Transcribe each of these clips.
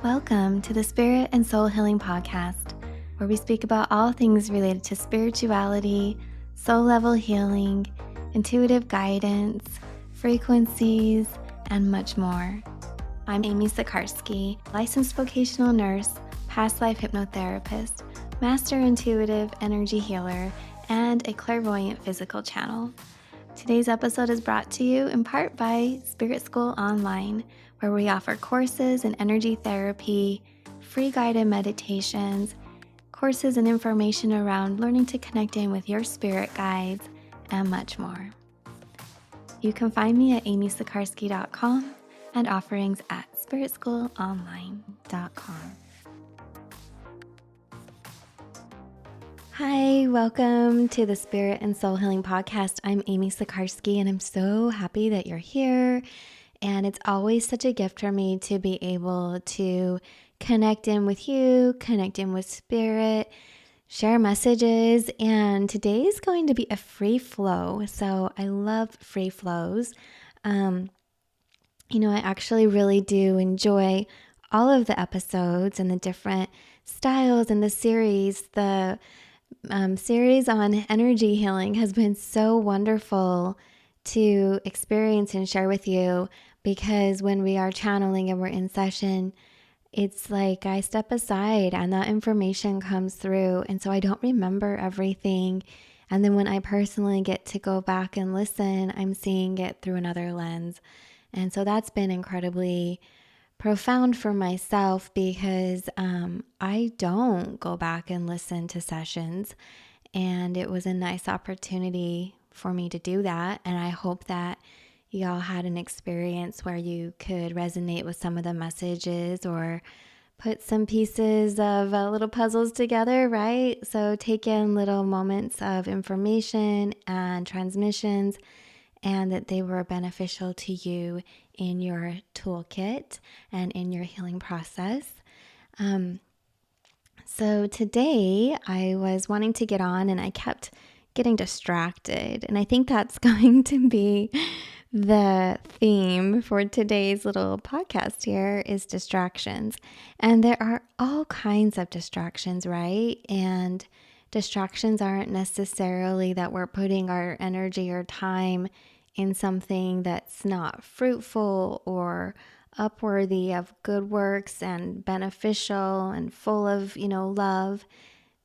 Welcome to the Spirit and Soul Healing Podcast, where we speak about all things related to spirituality, soul level healing, intuitive guidance, frequencies, and much more. I'm Amy Sikarskie, licensed vocational nurse, past life hypnotherapist, master intuitive energy healer, and a clairvoyant physical channel. Today's episode is brought to you in part by Spirit School Online, where we offer courses in energy therapy, free guided meditations, courses and information around learning to connect in with your spirit guides, and much more. You can find me at amysikarskie.com and offerings at spiritschoolonline.com. Hi, welcome to the Spirit and Soul Healing Podcast. I'm Amy Sikarskie, and I'm so happy that you're here. And it's always such a gift for me to be able to connect in with you, connect in with spirit, share messages. And today is going to be a free flow. So I love free flows. I actually really do enjoy all of the episodes and the different styles and the series. The series on energy healing has been so wonderful to experience and share with you, because when we are channeling and we're in session, it's like I step aside and that information comes through, and so I don't remember everything. And then when I personally get to go back and listen, I'm seeing it through another lens. And so that's been incredibly profound for myself, because I don't go back and listen to sessions, and it was a nice opportunity for me to do that. And I hope that y'all had an experience where you could resonate with some of the messages or put some pieces of little puzzles together, right? So take in little moments of information and transmissions, and that they were beneficial to you in your toolkit and in your healing process. So today I was wanting to get on, and I kept getting distracted. And I think that's going to be the theme for today's little podcast here, is distractions. And there are all kinds of distractions, right? And distractions aren't necessarily that we're putting our energy or time in something that's not fruitful or upworthy of good works and beneficial and full of, love.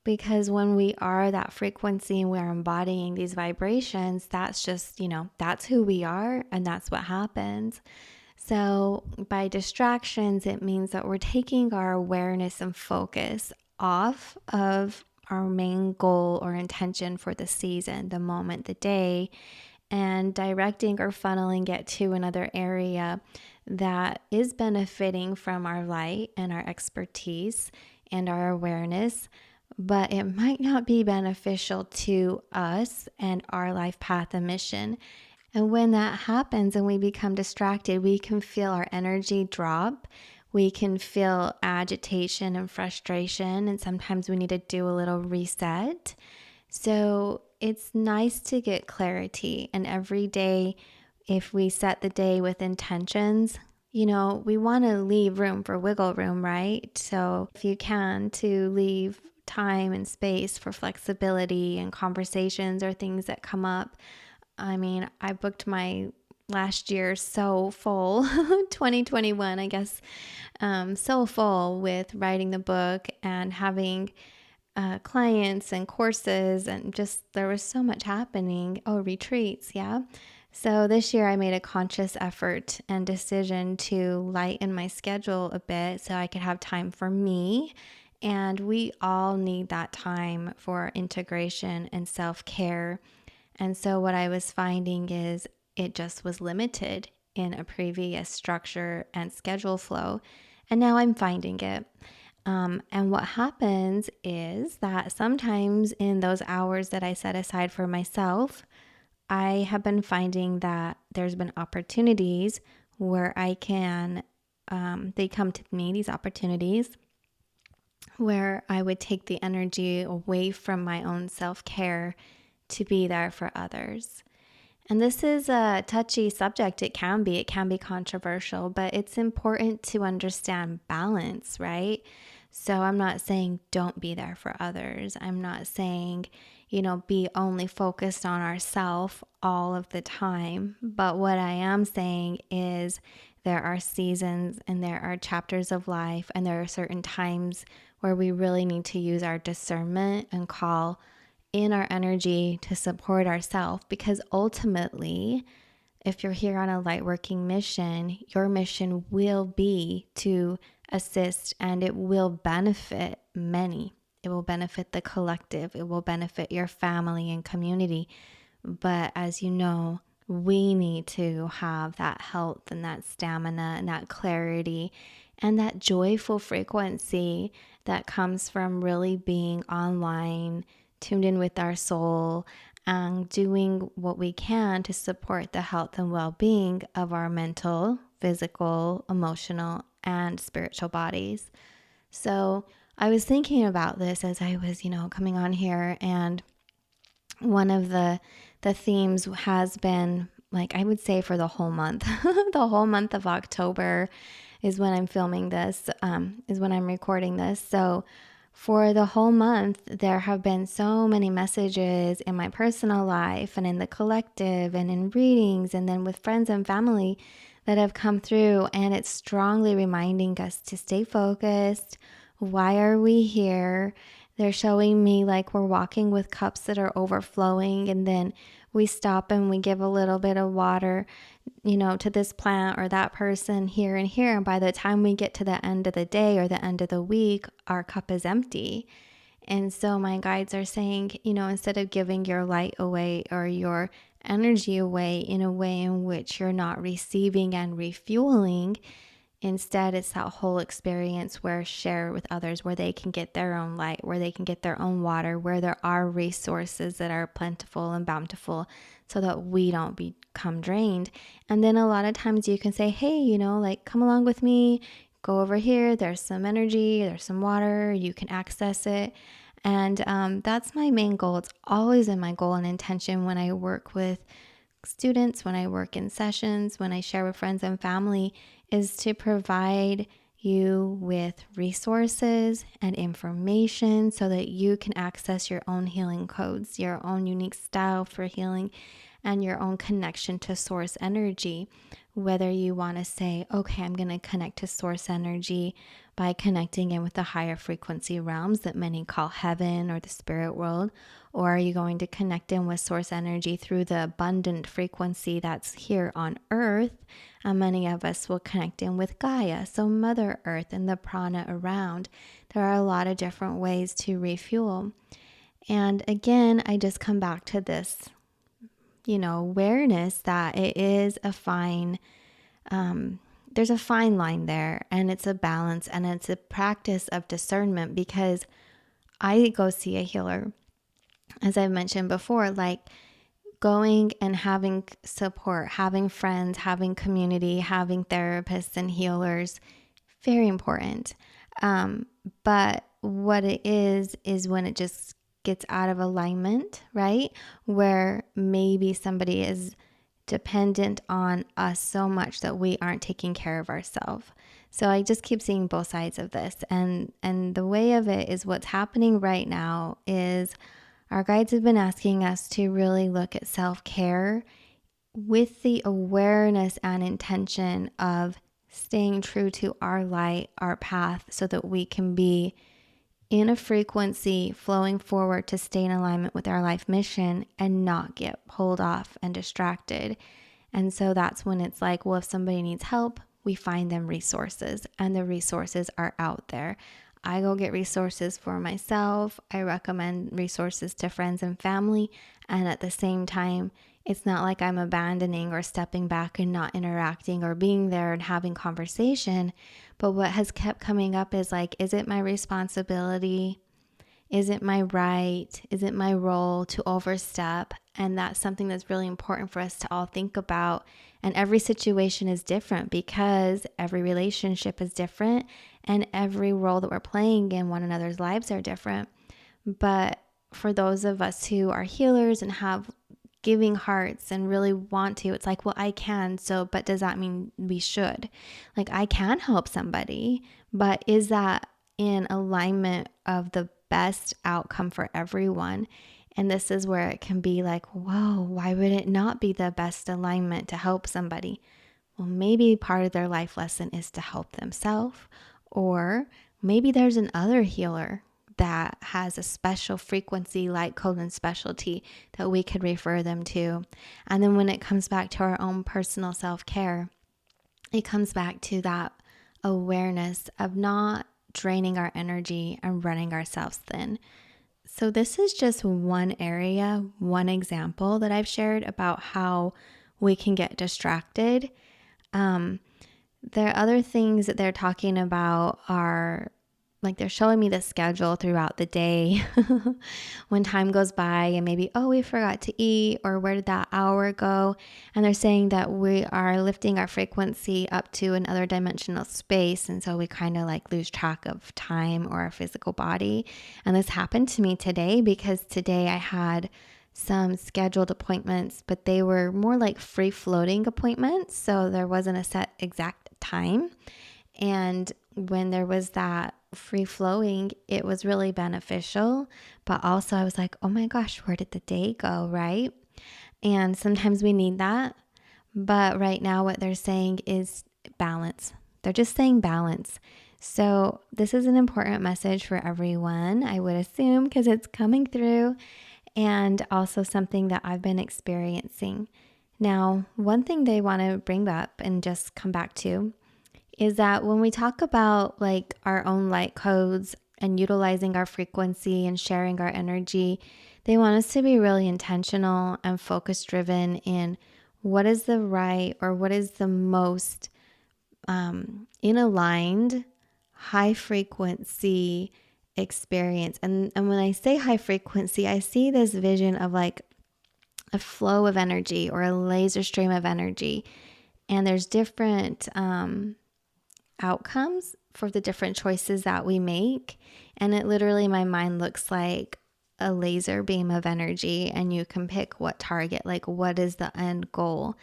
Because when we are that frequency and we're embodying these vibrations, that's just, that's who we are, and that's what happens. So by distractions, it means that we're taking our awareness and focus off of our main goal or intention for the season, the moment, the day, and directing or funneling it to another area that is benefiting from our light and our expertise and our awareness, but it might not be beneficial to us and our life path and mission. And when that happens and we become distracted, we can feel our energy drop. We can feel agitation and frustration, and sometimes we need to do a little reset. So it's nice to get clarity. And every day, if we set the day with intentions, we want to leave room for wiggle room, right? So if you can, to leave time and space for flexibility and conversations or things that come up. I mean, I booked my last year so full, 2021, I guess, so full with writing the book and having clients and courses, and just there was so much happening. Oh, retreats, yeah. So this year I made a conscious effort and decision to lighten my schedule a bit so I could have time for me. And we all need that time for integration and self-care. And so what I was finding is it just was limited in a previous structure and schedule flow. And now I'm finding it. And what happens is that sometimes in those hours that I set aside for myself, I have been finding that there's been opportunities where I can, they come to me, these opportunities, where I would take the energy away from my own self-care to be there for others. And this is a touchy subject. It can be controversial, but it's important to understand balance, right? So I'm not saying don't be there for others. I'm not saying, be only focused on ourselves all of the time. But what I am saying is there are seasons and there are chapters of life, and there are certain times where we really need to use our discernment and call in our energy to support ourselves, because ultimately, if you're here on a light working mission, your mission will be to assist, and it will benefit many. It will benefit the collective. It will benefit your family and community. But as you know, we need to have that health and that stamina and that clarity and that joyful frequency that comes from really being online, tuned in with our soul, and doing what we can to support the health and well-being of our mental, physical, emotional, and spiritual bodies. So I was thinking about this as I was, coming on here, and one of the themes has been, like, I would say for the whole month, the whole month of October is when I'm filming this, is when I'm recording this. So for the whole month, there have been so many messages in my personal life and in the collective and in readings and then with friends and family that have come through, and it's strongly reminding us to stay focused. Why are we here? They're showing me like we're walking with cups that are overflowing, and then we stop and we give a little bit of water, to this plant or that person here and here. And by the time we get to the end of the day or the end of the week, our cup is empty. And so my guides are saying, instead of giving your light away or your energy away in a way in which you're not receiving and refueling, instead, it's that whole experience where share with others, where they can get their own light, where they can get their own water, where there are resources that are plentiful and bountiful so that we don't become drained. And then a lot of times you can say, hey, come along with me, go over here. There's some energy, there's some water, you can access it. And that's my main goal. It's always been my goal and intention when I work with students, when I work in sessions, when I share with friends and family, is to provide you with resources and information so that you can access your own healing codes, your own unique style for healing, and your own connection to source energy. Whether you want to say, okay, I'm going to connect to source energy by connecting in with the higher frequency realms that many call heaven or the spirit world, or are you going to connect in with source energy through the abundant frequency that's here on earth? And many of us will connect in with Gaia, so Mother Earth and the prana around. There are a lot of different ways to refuel. And again, I just come back to this, awareness that it is a fine, there's a fine line there, and it's a balance, and it's a practice of discernment, because I go see a healer, as I've mentioned before, like going and having support, having friends, having community, having therapists and healers, very important. But what it is when it just gets out of alignment, right? Where maybe somebody is dependent on us so much that we aren't taking care of ourselves. So I just keep seeing both sides of this. And the way of it is, what's happening right now is our guides have been asking us to really look at self-care with the awareness and intention of staying true to our light, our path, so that we can be in a frequency flowing forward to stay in alignment with our life mission and not get pulled off and distracted. And so that's when it's like, well, if somebody needs help, we find them resources, and the resources are out there. I go get resources for myself. I recommend resources to friends and family. And at the same time, it's not like I'm abandoning or stepping back and not interacting or being there and having conversation. But what has kept coming up is like, is it my responsibility? Is it my right? Is it my role to overstep? And that's something that's really important for us to all think about. And every situation is different, because every relationship is different, and every role that we're playing in one another's lives are different. But for those of us who are healers and have giving hearts and really want to. It's like, well, I can. So, but does that mean we should? Like, I can help somebody, but is that in alignment of the best outcome for everyone? And this is where it can be like, whoa, why would it not be the best alignment to help somebody? Well, maybe part of their life lesson is to help themselves, or maybe there's another healer that has a special frequency, light code, and specialty that we could refer them to. And then when it comes back to our own personal self-care, it comes back to that awareness of not draining our energy and running ourselves thin. So this is just one area, one example that I've shared about how we can get distracted. There are other things that they're talking about are like they're showing me the schedule throughout the day when time goes by and maybe, oh, we forgot to eat, or where did that hour go? And they're saying that we are lifting our frequency up to another dimensional space. And so we kind of like lose track of time or our physical body. And this happened to me today because today I had some scheduled appointments, but they were more like free floating appointments. So there wasn't a set exact time. And when there was that free flowing, it was really beneficial. But also I was like, oh my gosh, where did the day go, right? And sometimes we need that. But right now what they're saying is balance. They're just saying balance. So this is an important message for everyone, I would assume, because it's coming through, and also something that I've been experiencing. Now, one thing they want to bring up and just come back to is that when we talk about like our own light codes and utilizing our frequency and sharing our energy, they want us to be really intentional and focus driven in what is the right or what is the most in aligned high frequency experience. And when I say high frequency, I see this vision of like a flow of energy or a laser stream of energy. And there's different outcomes for the different choices that we make. And it literally, my mind looks like a laser beam of energy, and you can pick what target, like what is the end goal,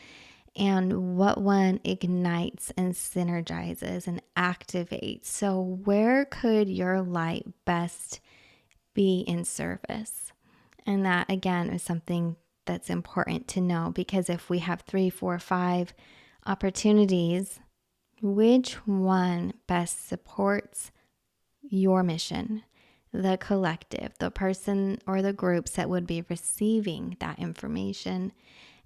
and what one ignites and synergizes and activates. So where could your light best be in service? And that again is something that's important to know, because if we have 3, 4, 5 opportunities, which one best supports your mission, the collective, the person or the groups that would be receiving that information?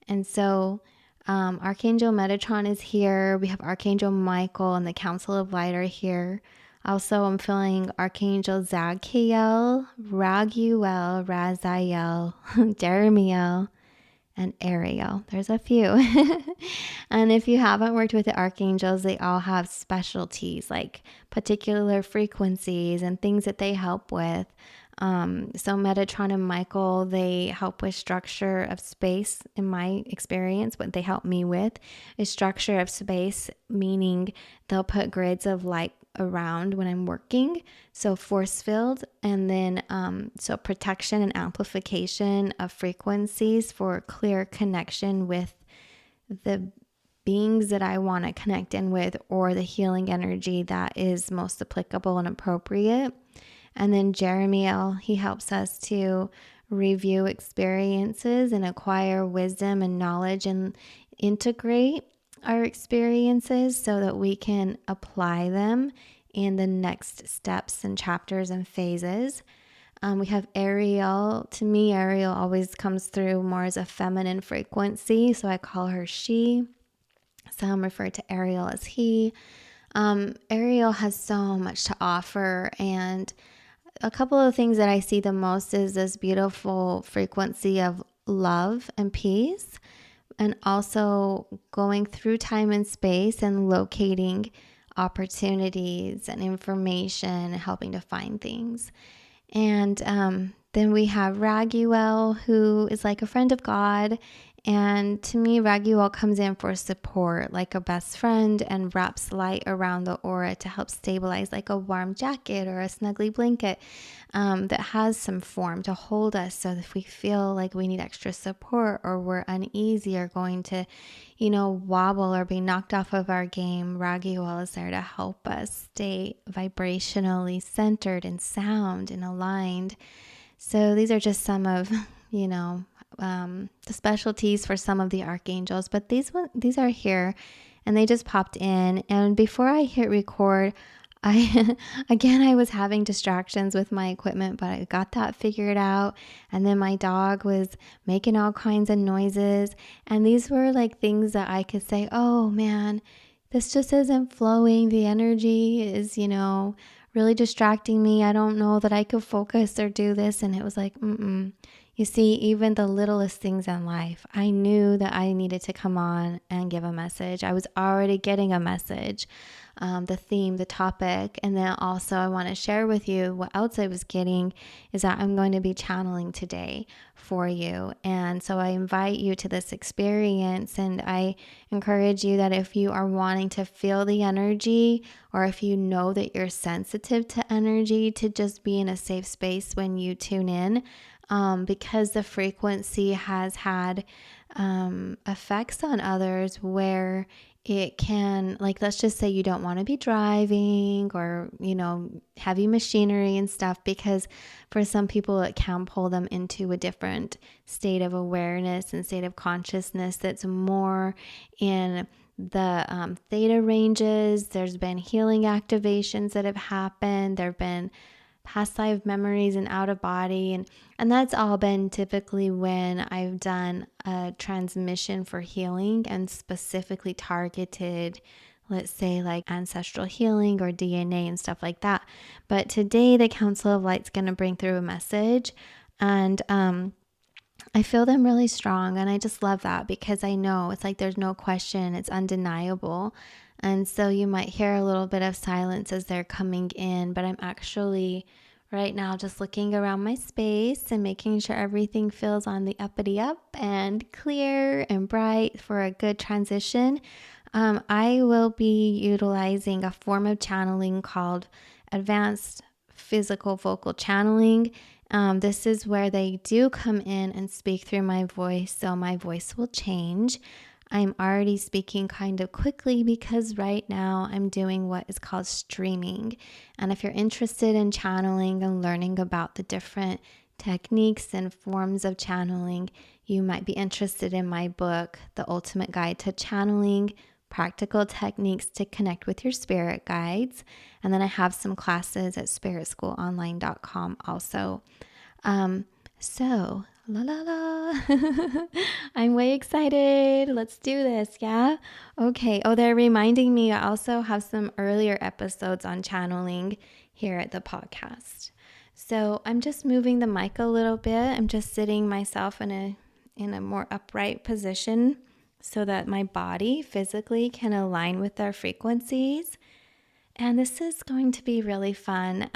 And so Archangel Metatron is here. We have Archangel Michael and the Council of Light are here. Also, I'm feeling Archangel Zadkiel, Raguel, Raziel, Jeremiel, and Ariel. There's a few. And if you haven't worked with the archangels, they all have specialties, like particular frequencies and things that they help with. So Metatron and Michael, they help with structure of space. In my experience, what they help me with is structure of space, meaning they'll put grids of light around when I'm working, so force field, and then so protection and amplification of frequencies for clear connection with the beings that I want to connect in with, or the healing energy that is most applicable and appropriate. And then Jeremiel, he helps us to review experiences and acquire wisdom and knowledge and integrate our experiences so that we can apply them in the next steps and chapters and phases. We have Ariel. To me, Ariel always comes through more as a feminine frequency, so I call her she. Some refer to Ariel as he. Ariel has so much to offer, and a couple of things that I see the most is this beautiful frequency of love and peace, and also going through time and space and locating opportunities and information and helping to find things. And then we have Raguel, who is like a friend of God, And to me, Raguel comes in for support, like a best friend, and wraps light around the aura to help stabilize, like a warm jacket or a snuggly blanket that has some form to hold us. So if we feel like we need extra support or we're uneasy or going to, wobble or be knocked off of our game, Raguel is there to help us stay vibrationally centered and sound and aligned. So these are just some of, the specialties for some of the archangels, but these are here, and they just popped in. And before I hit record, I was having distractions with my equipment, but I got that figured out. And then my dog was making all kinds of noises, and these were like things that I could say, oh man, this just isn't flowing. The energy is, really distracting me. I don't know that I could focus or do this. And it was like, You see, even the littlest things in life, I knew that I needed to come on and give a message. I was already getting a message, the theme, the topic. And then also I want to share with you what else I was getting is that I'm going to be channeling today for you. And so I invite you to this experience, and I encourage you that if you are wanting to feel the energy, or if you know that you're sensitive to energy, to just be in a safe space when you tune in. Because the frequency has had effects on others where it can, like, let's just say you don't want to be driving or, heavy machinery and stuff, because for some people it can pull them into a different state of awareness and state of consciousness that's more in the theta ranges. There's been healing activations that have happened. There have been past life memories and out of body, and that's all been typically when I've done a transmission for healing and specifically targeted, let's say, like ancestral healing or DNA and stuff like that. But today the Council of Light's going to bring through a message, and I feel them really strong, and I just love that because I know it's like there's no question, it's undeniable. And so you might hear a little bit of silence as they're coming in, but I'm actually right now just looking around my space and making sure everything feels on the uppity up and clear and bright for a good transition. I will be utilizing a form of channeling called advanced physical vocal channeling. This is where they do come in and speak through my voice, so my voice will change. I'm already speaking kind of quickly because right now I'm doing what is called streaming. And if you're interested in channeling and learning about the different techniques and forms of channeling, you might be interested in my book, The Ultimate Guide to Channeling, Practical Techniques to Connect with Your Spirit Guides. And then I have some classes at spiritschoolonline.com also. So la la la. I'm way excited. Let's do this, yeah? Okay. Oh, they're reminding me I also have some earlier episodes on channeling here at the podcast. So I'm just moving the mic a little bit. I'm just sitting myself in a more upright position so that my body physically can align with their frequencies. And this is going to be really fun.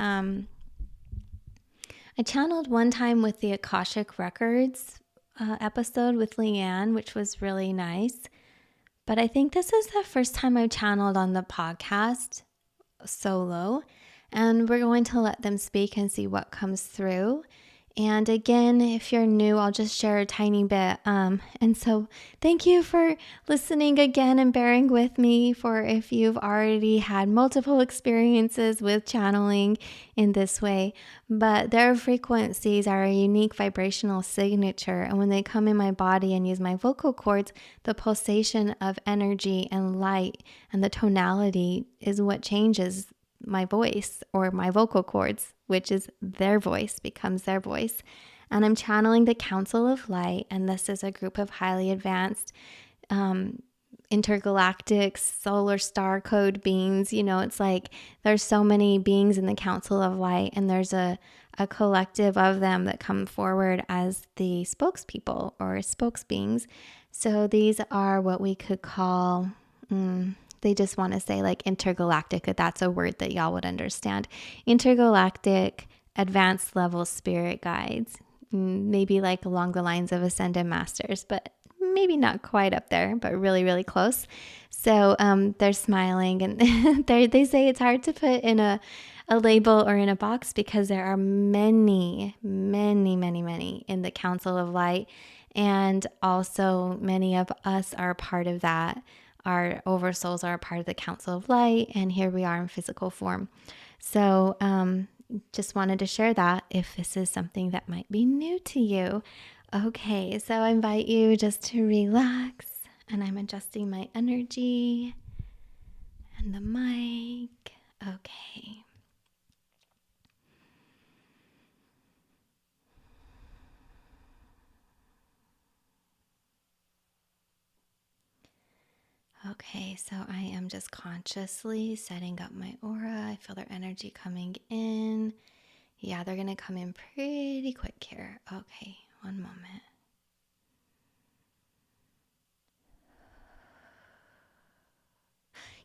I channeled one time with the Akashic Records episode with Leanne, which was really nice. But I think this is the first time I've channeled on the podcast solo. And we're going to let them speak and see what comes through. And again, if you're new, I'll just share a tiny bit. And so thank you for listening again and bearing with me for if you've already had multiple experiences with channeling in this way. But their frequencies are a unique vibrational signature. And when they come in my body and use my vocal cords, the pulsation of energy and light and the tonality is what changes my voice or my vocal cords, which is their voice, becomes their voice. And I'm channeling the Council of Light, and this is a group of highly advanced intergalactic solar star code beings. It's like there's so many beings in the Council of Light, and there's a collective of them that come forward as the spokespeople or spokesbeings. So these are what we could call they just want to say like intergalactic, if that's a word that y'all would understand. Intergalactic advanced level spirit guides, maybe like along the lines of ascended masters, but maybe not quite up there, but really, really close. So they're smiling, and they say it's hard to put in a label or in a box because there are many, many, many, many in the Council of Light. And also many of us are part of that. Our oversouls are a part of the Council of Light, and here we are in physical form. So just wanted to share that if this is something that might be new to you. Okay, so I invite you just to relax, and I'm adjusting my energy and the mic. Okay. Okay, so I am just consciously setting up my aura. I feel their energy coming in. Yeah, they're going to come in pretty quick here. Okay, one moment.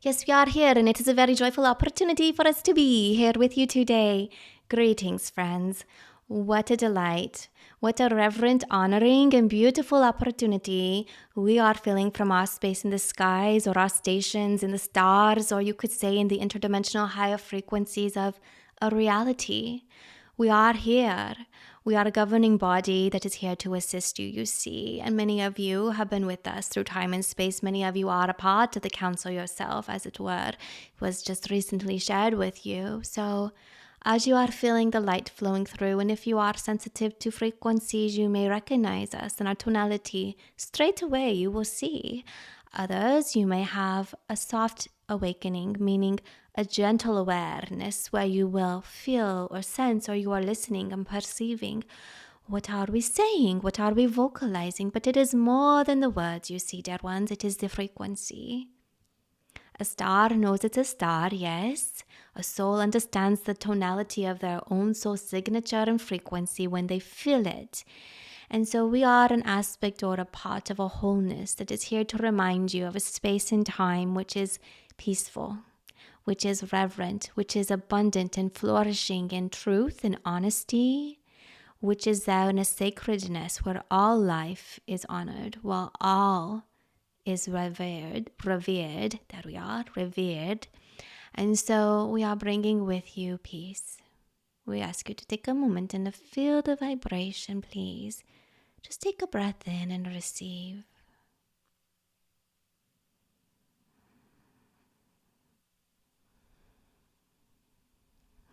Yes, we are here, and it is a very joyful opportunity for us to be here with you today. Greetings, friends. What a delight. What a reverent, honoring, and beautiful opportunity we are feeling from our space in the skies, or our stations in the stars, or you could say in the interdimensional higher frequencies of a reality. We are here. We are a governing body that is here to assist you, you see. And many of you have been with us through time and space. Many of you are a part of the council yourself, as it were. It was just recently shared with you. So as you are feeling the light flowing through, and if you are sensitive to frequencies, you may recognize us and our tonality. Straight away, you will see. Others, you may have a soft awakening, meaning a gentle awareness where you will feel or sense, or you are listening and perceiving. What are we saying? What are we vocalizing? But it is more than the words, you see, dear ones. It is the frequency. A star knows it's a star, yes. A soul understands the tonality of their own soul signature and frequency when they feel it. And so we are an aspect or a part of a wholeness that is here to remind you of a space and time which is peaceful, which is reverent, which is abundant and flourishing in truth and honesty, which is there in a sacredness where all life is honored, while all is revered, there we are, revered. And so we are bringing with you peace. We ask you to take a moment and feel the vibration, please. Just take a breath in and receive.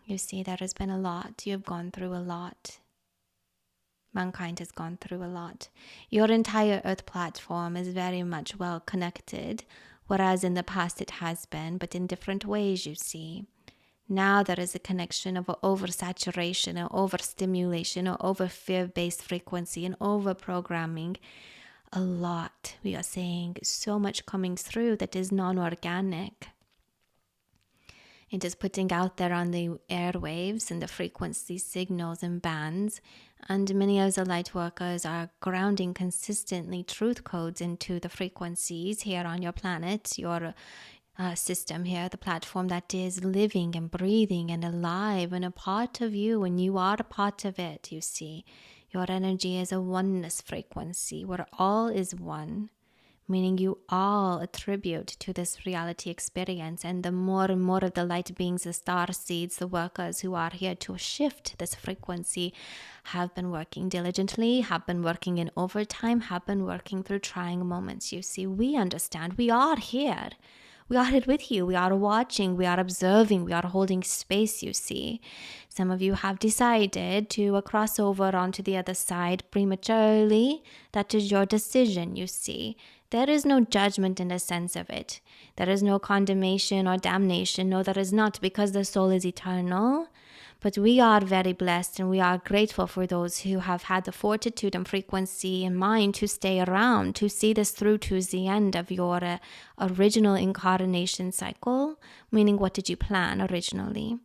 You see, there has been a lot. You have gone through a lot. Mankind has gone through a lot. Your entire Earth platform is very much well connected, whereas in the past it has been, but in different ways, you see. Now there is a connection of oversaturation or overstimulation or over fear-based frequency and over-programming. A lot, we are saying, so much coming through that is non-organic. It is putting out there on the airwaves and the frequency signals and bands. And many of the light workers are grounding consistently truth codes into the frequencies here on your planet, your system here, the platform that is living and breathing and alive and a part of you, and you are a part of it, you see. Your energy is a oneness frequency where all is one, meaning you all attribute to this reality experience. And the more and more of the light beings, the Starseeds, the workers who are here to shift this frequency, have been working diligently, have been working in overtime, have been working through trying moments. You see, we understand. We are here. We are here with you. We are watching. We are observing. We are holding space, you see. Some of you have decided to cross over onto the other side prematurely. That is your decision, you see. There is no judgment in the sense of it. There is no condemnation or damnation. No, there is not, because the soul is eternal. But we are very blessed, and we are grateful for those who have had the fortitude and frequency in mind to stay around, to see this through to the end of your original incarnation cycle, meaning what did you plan originally?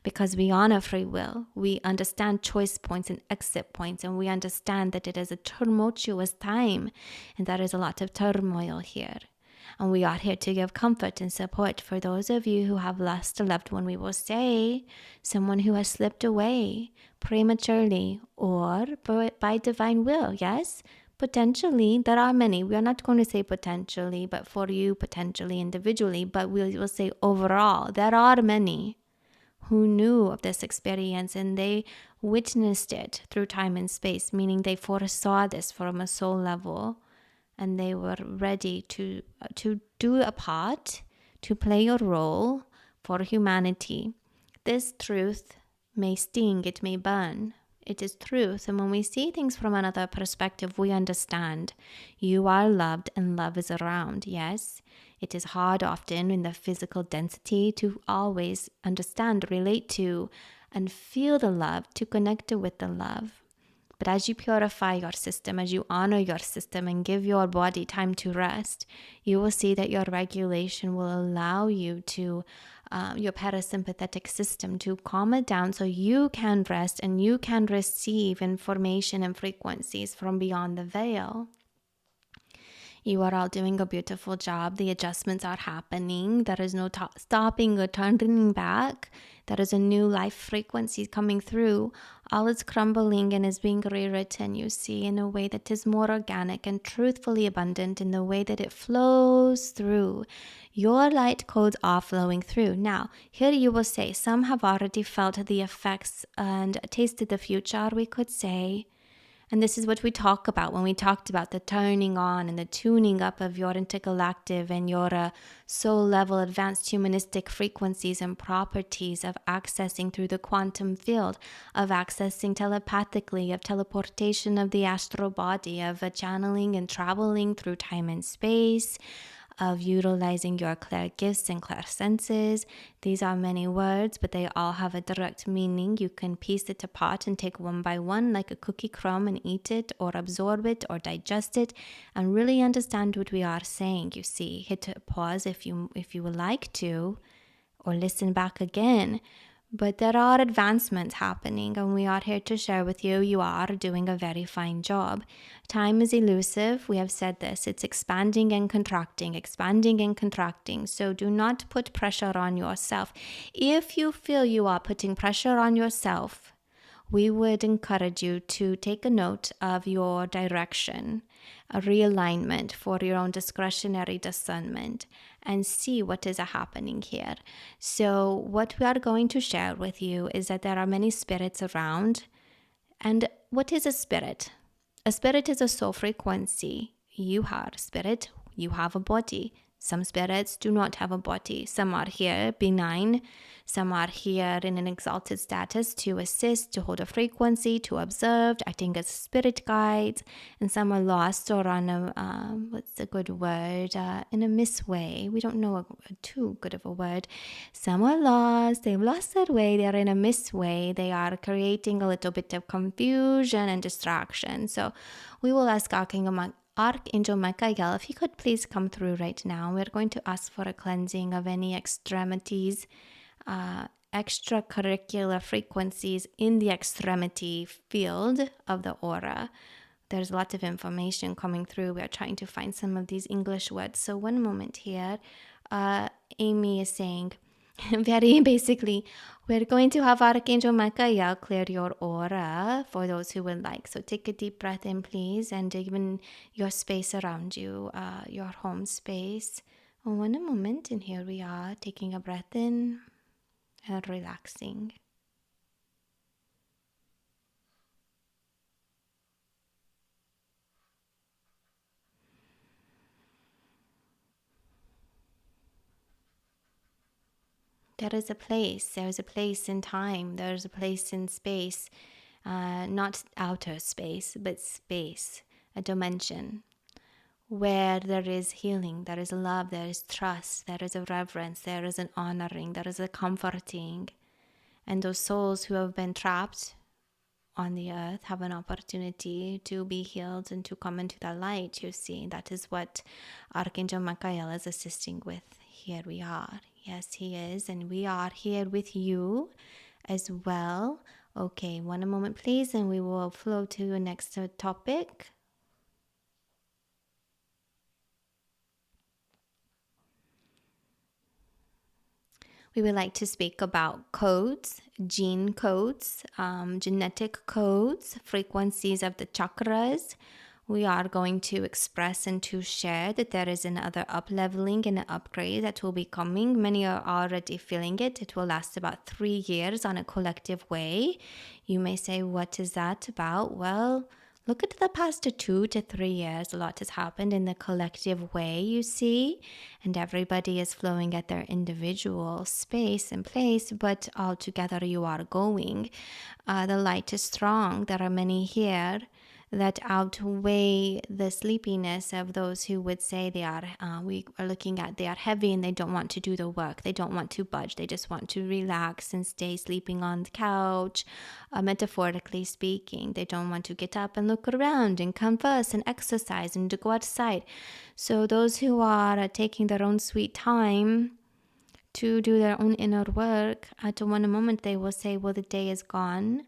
Because we honor free will, we understand choice points and exit points, and we understand that it is a tumultuous time, and there is a lot of turmoil here. And we are here to give comfort and support for those of you who have lost a loved one, we will say, someone who has slipped away prematurely or by divine will, yes? Potentially, there are many. We are not going to say potentially, but for you, potentially, individually, but we will say overall, there are many who knew of this experience and they witnessed it through time and space, meaning they foresaw this from a soul level and they were ready to do a part, to play a role for humanity. This truth may sting, it may burn. It is truth. And when we see things from another perspective, we understand you are loved and love is around. Yes, it is hard often in the physical density to always understand, relate to, and feel the love, to connect with the love. But as you purify your system, as you honor your system and give your body time to rest, you will see that your regulation will allow you to, your parasympathetic system to calm it down so you can rest and you can receive information and frequencies from beyond the veil. You are all doing a beautiful job. The adjustments are happening. There is no stopping or turning back. There is a new life frequency coming through. All is crumbling and is being rewritten, you see, in a way that is more organic and truthfully abundant in the way that it flows through. Your light codes are flowing through. Now, here you will say, some have already felt the effects and tasted the future, we could say. And this is what we talk about when we talked about the turning on and the tuning up of your intergalactic and your soul level advanced humanistic frequencies and properties of accessing through the quantum field, of accessing telepathically, of teleportation of the astral body, of channeling and traveling through time and space, of utilizing your clair-gifts and clair-senses. These are many words, but they all have a direct meaning. You can piece it apart and take one by one like a cookie crumb and eat it or absorb it or digest it and really understand what we are saying. You see, hit pause if you would like to, or listen back again. But there are advancements happening and we are here to share with you. You are doing a very fine job. Time is elusive. We have said this. It's expanding and contracting, expanding and contracting. So do not put pressure on yourself. If you feel you are putting pressure on yourself, we would encourage you to take a note of your direction, a realignment for your own discretionary discernment, and see what is happening here. So what we are going to share with you is that there are many spirits around. And what is a spirit? A spirit is a soul frequency. You are a spirit, you have a body. Some spirits do not have a body. Some are here benign. Some are here in an exalted status to assist, to hold a frequency, to observe, acting as spirit guides. And some are lost or on a, what's a good word, in a misway. We don't know too good of a word. Some are lost. They've lost their way. They're in a misway. They are creating a little bit of confusion and distraction. So we will ask Archangel Michael, if he could please come through right now. We're going to ask for a cleansing of any extremities, extracurricular frequencies in the extremity field of the aura. There's a lot of information coming through. We're trying to find some of these English words. So one moment here. Amy is saying, very basically, we're going to have Archangel Michael clear your aura for those who would like. So take a deep breath in, please, and even your space around you, your home space. One moment, and here we are, taking a breath in and relaxing. There's a place in time, there's a place in space, not outer space, but space, a dimension where there is healing, there is love, there is trust, there is a reverence, there is an honoring, there is a comforting. And those souls who have been trapped on the earth have an opportunity to be healed and to come into the light, you see. That is what Archangel Michael is assisting with. Here we are. Yes, he is. And we are here with you as well. Okay, one moment, please, and we will flow to the next topic. We would like to speak about codes, gene codes, genetic codes, frequencies of the chakras. We are going to express and to share that there is another up-leveling and an upgrade that will be coming. Many are already feeling it. It will last about 3 years on a collective way. You may say, what is that about? Well, look at the past 2 to 3 years. A lot has happened in the collective way, you see, and everybody is flowing at their individual space and place, but all together you are going. The light is strong. There are many here that outweigh the sleepiness of those who would say they are heavy and they don't want to do the work. They don't want to budge. They just want to relax and stay sleeping on the couch, metaphorically speaking. They don't want to get up and look around and converse and exercise and to go outside. So those who are taking their own sweet time to do their own inner work, at one moment they will say, well, the day is gone,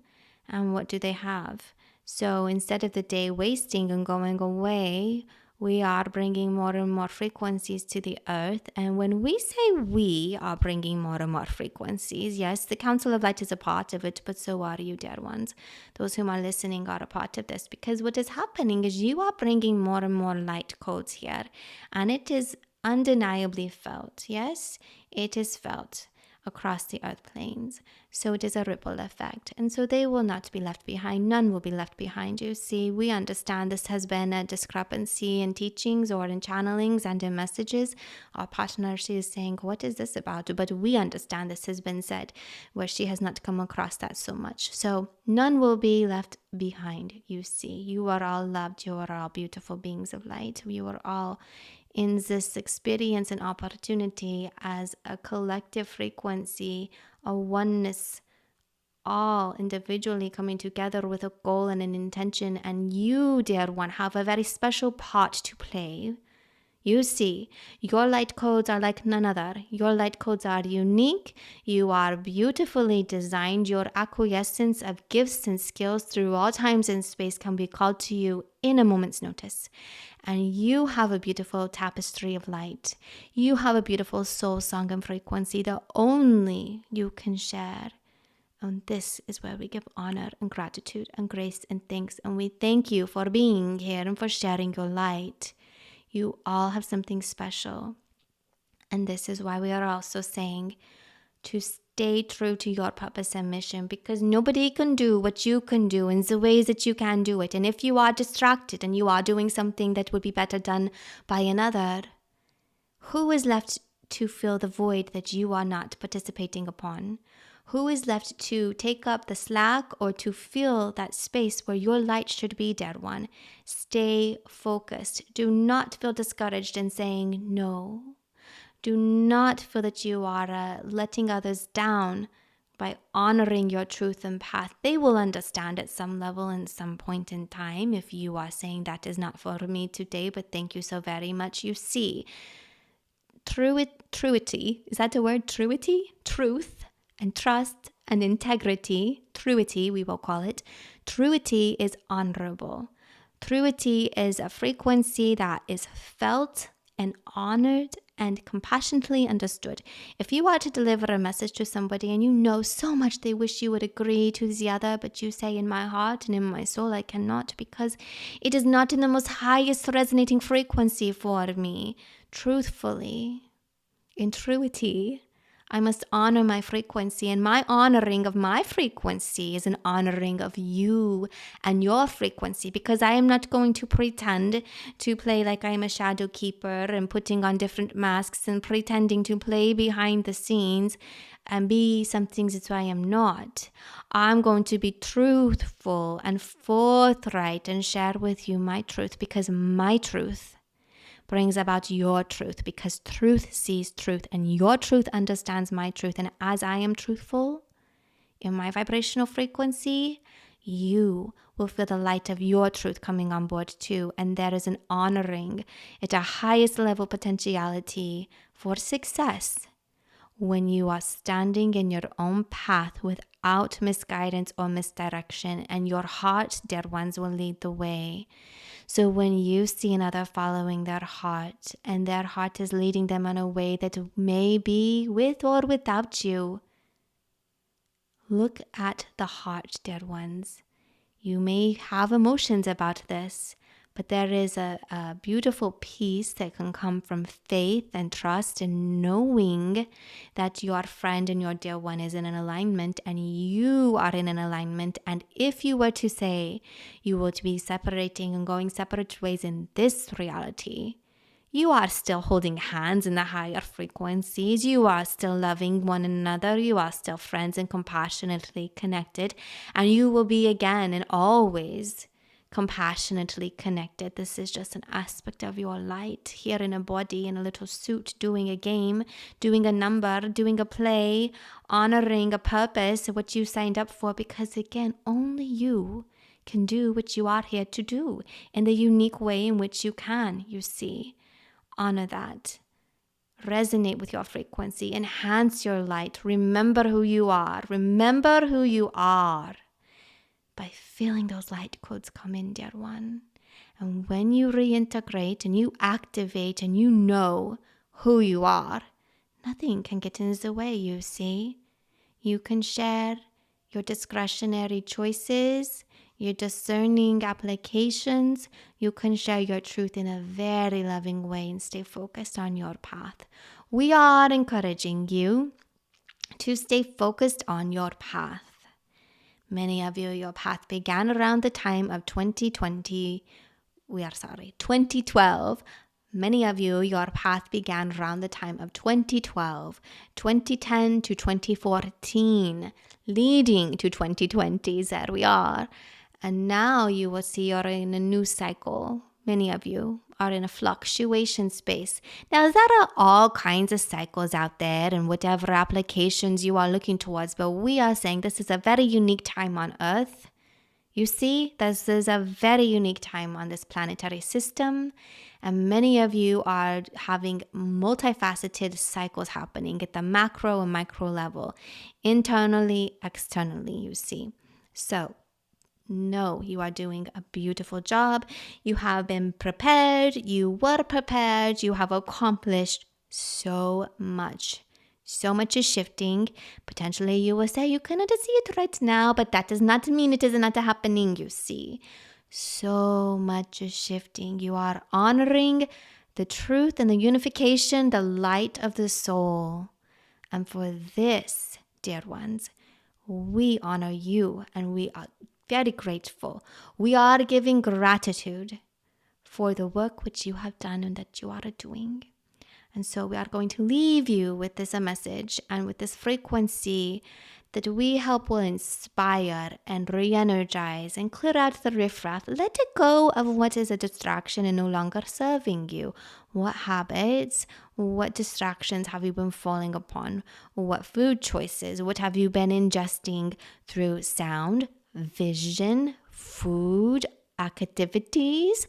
and what do they have? So instead of the day wasting and going away, we are bringing more and more frequencies to the earth. And when we say we are bringing more and more frequencies, yes, the Council of Light is a part of it, but so are you, dear ones. Those whom are listening are a part of this, because what is happening is you are bringing more and more light codes here, and it is undeniably felt. Yes, it is felt across the earth planes. So it is a ripple effect. And so they will not be left behind. None will be left behind. You see, we understand this has been a discrepancy in teachings or in channelings and in messages. Our partner, she is saying, what is this about? But we understand this has been said, where she has not come across that so much. So none will be left behind. You see, you are all loved. You are all beautiful beings of light. You are all in this experience and opportunity as a collective frequency, a oneness, all individually coming together with a goal and an intention. And you, dear one, have a very special part to play. You see, your light codes are like none other. Your light codes are unique. You are beautifully designed. Your acquiescence of gifts and skills through all times and space can be called to you in a moment's notice. And you have a beautiful tapestry of light. You have a beautiful soul song and frequency that only you can share. And this is where we give honor and gratitude and grace and thanks. And we thank you for being here and for sharing your light. You all have something special. And this is why we are also saying to stay true to your purpose and mission, because nobody can do what you can do in the ways that you can do it. And if you are distracted and you are doing something that would be better done by another, who is left to fill the void that you are not participating upon? Who is left to take up the slack or to fill that space where your light should be, dear one? Stay focused. Do not feel discouraged and saying no. Do not feel that you are letting others down by honoring your truth and path. They will understand at some level in some point in time if you are saying that is not for me today, but thank you so very much. You see, truity, is that a word? Truity? Truth and trust and integrity, truity we will call it. Truity is honorable. Truity is a frequency that is felt and honored and compassionately understood. If you are to deliver a message to somebody and you know so much they wish you would agree to the other, but you say, in my heart and in my soul, I cannot, because it is not in the most highest resonating frequency for me. Truthfully, in truity, I must honor my frequency, and my honoring of my frequency is an honoring of you and your frequency, because I am not going to pretend to play like I'm a shadow keeper and putting on different masks and pretending to play behind the scenes and be something that I am not. I'm going to be truthful and forthright and share with you my truth, because my truth brings about your truth, because truth sees truth and your truth understands my truth. And as I am truthful in my vibrational frequency, you will feel the light of your truth coming on board too. And there is an honoring at a highest level potentiality for success when you are standing in your own path without misguidance or misdirection, and your heart, dear ones, will lead the way. So when you see another following their heart, and their heart is leading them on a way that may be with or without you, look at the heart, dear ones. You may have emotions about this, but there is a beautiful peace that can come from faith and trust and knowing that your friend and your dear one is in an alignment and you are in an alignment. And if you were to say you were to be separating and going separate ways in this reality, you are still holding hands in the higher frequencies. You are still loving one another. You are still friends and compassionately connected. And you will be again and always compassionately connected. This is just an aspect of your light here in a body, in a little suit, doing a game, doing a number, doing a play, honoring a purpose, what you signed up for. Because again, only you can do what you are here to do in the unique way in which you can, you see. Honor that. Resonate with your frequency. Enhance your light. Remember who you are. Remember who you are by feeling those light codes come in, dear one. And when you reintegrate and you activate and you know who you are, nothing can get in the way, you see. You can share your discretionary choices, your discerning applications. You can share your truth in a very loving way and stay focused on your path. We are encouraging you to stay focused on your path. Many of you, your path began around the time of 2012. Many of you, your path began around the time of 2012, 2010 to 2014, leading to 2020. There we are. And now you will see you're in a new cycle. Many of you are in a fluctuation space. Now, there are all kinds of cycles out there and whatever applications you are looking towards, but we are saying this is a very unique time on Earth. You see, this is a very unique time on this planetary system, and many of you are having multifaceted cycles happening at the macro and micro level, internally, externally, you see. So, no, you are doing a beautiful job. You have been prepared. You were prepared. You have accomplished so much. So much is shifting. Potentially you will say you cannot see it right now, but that does not mean it is not happening, you see. So much is shifting. You are honoring the truth and the unification, the light of the soul. And for this, dear ones, we honor you and we are very grateful. We are giving gratitude for the work which you have done and that you are doing. And so we are going to leave you with this message and with this frequency that we hope will inspire and re-energize and clear out the riffraff. Let it go of what is a distraction and no longer serving you. What habits, what distractions have you been falling upon? What food choices, what have you been ingesting through sound, vision, food, activities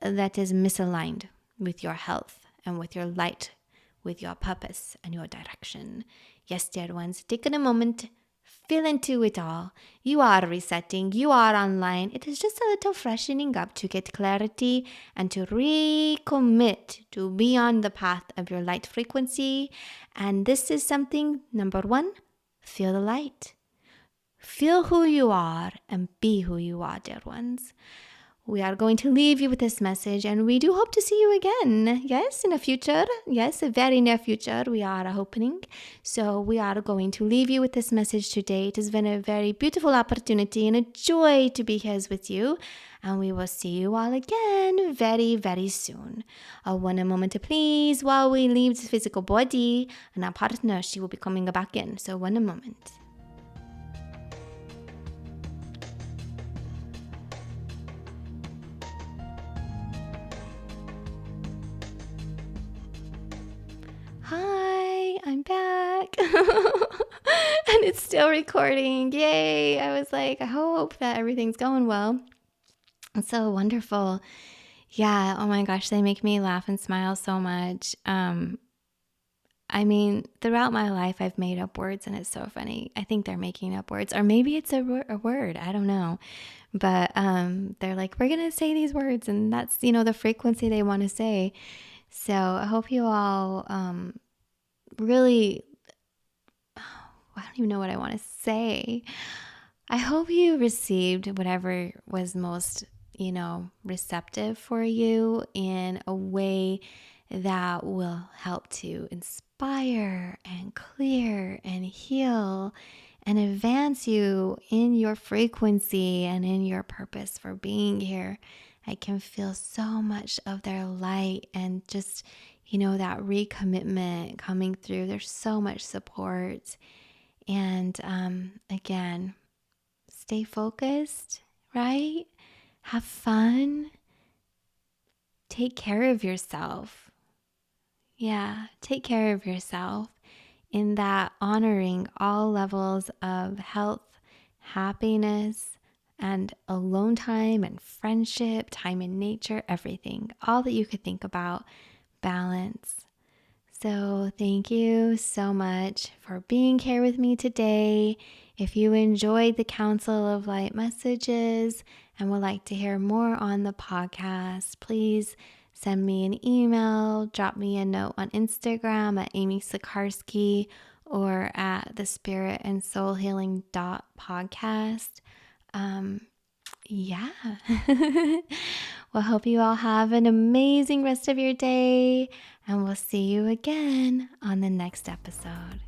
that is misaligned with your health and with your light, with your purpose and your direction. Yes, dear ones, take a moment, feel into it all. You are resetting, you are online. It is just a little freshening up to get clarity and to recommit to be on the path of your light frequency. And this is something, number one, feel the light. Feel who you are and be who you are, dear ones. We are going to leave you with this message and we do hope to see you again. Yes, in the future. Yes, a very near future we are hoping. So we are going to leave you with this message today. It has been a very beautiful opportunity and a joy to be here with you. And we will see you all again very, very soon. One moment please while we leave this physical body and our partner, she will be coming back in. So one moment. Hi, I'm back. And it's still recording. Yay. I was like, I hope that everything's going well. It's so wonderful. Yeah. Oh my gosh. They make me laugh and smile so much. I mean, throughout my life, I've made up words and it's so funny. I think they're making up words or maybe it's a word. I don't know. But they're like, we're going to say these words and that's, the frequency they want to say. So I hope you all really, I don't even know what I want to say. I hope you received whatever was most, receptive for you in a way that will help to inspire and clear and heal and advance you in your frequency and in your purpose for being here. I can feel so much of their light and just, that recommitment coming through. There's so much support. And again, stay focused, right? Have fun. Take care of yourself. Yeah, take care of yourself in that honoring all levels of health, happiness, and alone time and friendship, time in nature, everything, all that you could think about, balance. So thank you so much for being here with me today. If you enjoyed the Council of Light messages and would like to hear more on the podcast, please send me an email, drop me a note on Instagram at Amy Sikarskie or at the Spirit and Soul Healing podcast. Yeah. Well, hope you all have an amazing rest of your day, and we'll see you again on the next episode.